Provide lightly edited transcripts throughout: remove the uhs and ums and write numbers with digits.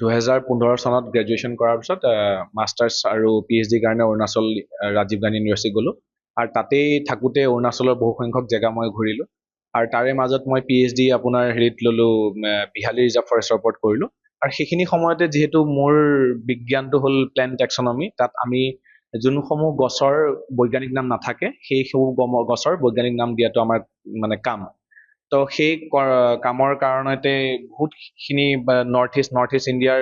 2015 চনত গ্ৰেজুৱেশ্যন কৰাৰ পিছত মাষ্টাৰ্ছ আৰু PhD কাৰণে অৰুণাচল ৰাজীৱ গান্ধী ইউনিভাৰ্চিটি গ'লো আৰু তাতেই থাকোঁতে অৰুণাচলৰ বহু সংখ্যক জেগা মই ঘূৰিলোঁ আৰু তাৰে মাজত মই PhD আপোনাৰ হেৰিত ল'লোঁ বিহালী ৰিজাৰ্ভ ফৰেষ্টৰ ওপৰত কৰিলোঁ আৰু সেইখিনি সময়তে যিহেতু মোৰ বিজ্ঞানটো হ'ল প্লেণ্ট টেক্সনমি তাত আমি যোনসমূহ গছৰ বৈজ্ঞানিক নাম নাথাকে সেইসমূহ গছৰ বৈজ্ঞানিক নাম দিয়াটো আমাৰ মানে কাম তো সেই কামৰ কাৰণতে বহুতখিনি নৰ্থ ইষ্ট ইণ্ডিয়াৰ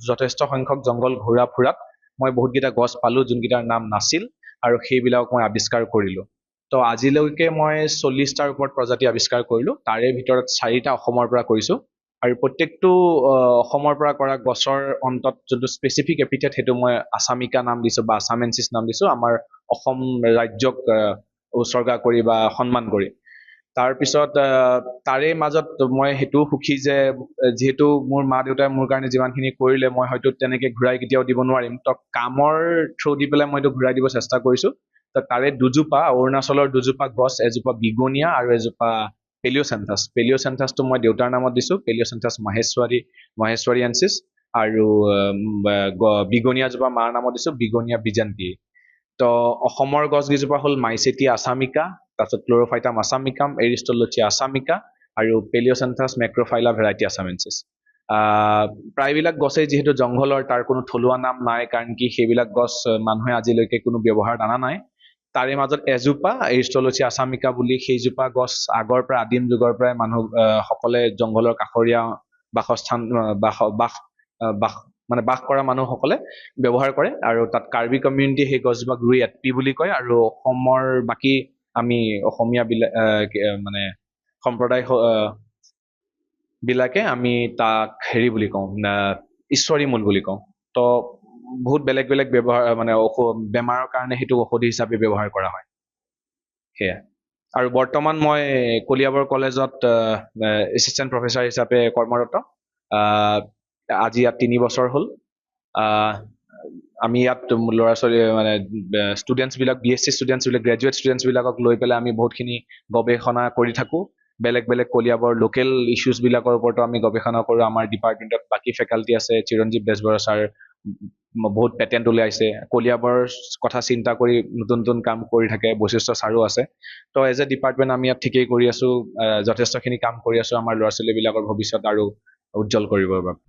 যথেষ্ট সংখ্যক জংঘল ঘূৰা ফুৰাত মই বহুতকেইটা গছ পালোঁ যোনকেইটাৰ নাম নাছিল আৰু সেইবিলাকক মই আৱিষ্কাৰ কৰিলোঁ তো আজিলৈকে মই 40টাৰ ওপৰত প্ৰজাতি আৱিষ্কাৰ কৰিলোঁ তাৰে ভিতৰত 4টা অসমৰ পৰা কৰিছোঁ আৰু প্ৰত্যেকটো অসমৰ পৰা কৰা গছৰ অন্তত যোনটো স্পেচিফিক এপিথেট সেইটো মই আছামিকা নাম দিছোঁ বা আছামেনচিছ নাম দিছোঁ আমাৰ অসম ৰাজ্যক উৎসৰ্গা কৰি বা সন্মান কৰি তাৰপিছত তাৰে মাজত মই সেইটোও সুখী যে যিহেতু মোৰ মা দেউতাই মোৰ কাৰণে যিমানখিনি কৰিলে মই হয়তো তেনেকৈ ঘূৰাই কেতিয়াও দিব নোৱাৰিম তো কামৰ থ্ৰু দি পেলাই মই এইটো ঘূৰাই দিব চেষ্টা কৰিছোঁ তো তাৰে দুজোপা অৰুণাচলৰ দুজোপা গছ এজোপা বিগনিয়া আৰু এজোপা পেলিঅ'চেন্থাছটো মই দেউতাৰ নামত দিছোঁ পেলিঅ'চেন্থাছ মাহেশ্বৰীয়েনচিছ আৰু বিগনিয়াজোপা মাৰ নামত দিছোঁ বিগনিয়া বিজান্তি তো অসমৰ গছকেইজোপা হ'ল মাইচেটিয়া আছামিকা তাৰপিছত ক্ল'ৰ'ফাইটাম আছামিকাম এৰিষ্টলচিয়া আছামিকা আৰু পেলিঅ'চেন্থাছ মেক্ৰ'ফাইলা ভেৰাইটি আছামেনচিছ প্ৰায়বিলাক গছেই যিহেতু জংঘলৰ তাৰ কোনো থলুৱা নাম নাই কাৰণ কি সেইবিলাক গছ মানুহে আজিলৈকে কোনো ব্যৱহাৰত অনা নাই তাৰে মাজত এজোপা এৰিষ্টলচিয়া আছামিকা বুলি সেইজোপা গছ আগৰ পৰা আদিম যুগৰ পৰাই মানুহ সকলে জংঘলৰ কাষৰীয়া বাসস্থান বাস কৰা মানুহসকলে ব্যৱহাৰ কৰে আৰু তাত কাৰ্বি কমিউনিটি সেই গছজোপাক ৰুই এটপি বুলি কয় আৰু অসমৰ বাকী আমি অসমীয়া মানে সম্প্ৰদায় বিলাকে আমি তাক হেৰি বুলি কওঁ ঈশ্বৰী মূল বুলি কওঁ তো বহুত বেলেগ বেলেগ ব্যৱহাৰ মানে বেমাৰৰ কাৰণে সেইটো ঔষধি হিচাপে ব্যৱহাৰ কৰা হয় সেয়া আৰু বৰ্তমান মই কলিয়াবৰ কলেজত এছিষ্টেণ্ট প্ৰফেচাৰ হিচাপে কৰ্মৰত আজি ইয়াত 3 বছৰ হ'ল আমি ইয়াত ল'ৰা ছোৱালী মানে ষ্টুডেণ্টছবিলাক BSc ষ্টুডেণ্টছবিলাক গ্ৰেজুৱেট ষ্টুডেণ্টছবিলাকক লৈ পেলাই আমি বহুতখিনি গৱেষণা কৰি থাকোঁ বেলেগ বেলেগ কলিয়াবৰ লোকেল ইছ্যুজবিলাকৰ ওপৰতো আমি গৱেষণা কৰোঁ আমাৰ ডিপাৰ্টমেণ্টত বাকী ফেকাল্টি আছে চিৰঞ্জীৱ বেজবৰুৱা ছাৰ বহুত পেটেণ্ট উলিয়াইছে কলিয়াবৰৰ কথা চিন্তা কৰি নতুন নতুন কাম কৰি থাকে বৈশিষ্ট্য ছাৰো আছে তো এজ এ ডিপাৰ্টমেণ্ট আমি ইয়াত ঠিকেই কৰি আছোঁ যথেষ্টখিনি কাম কৰি আছোঁ আমাৰ ল'ৰা ছোৱালীবিলাকৰ ভৱিষ্যত আৰু উজ্জ্বল কৰিবৰ বাবে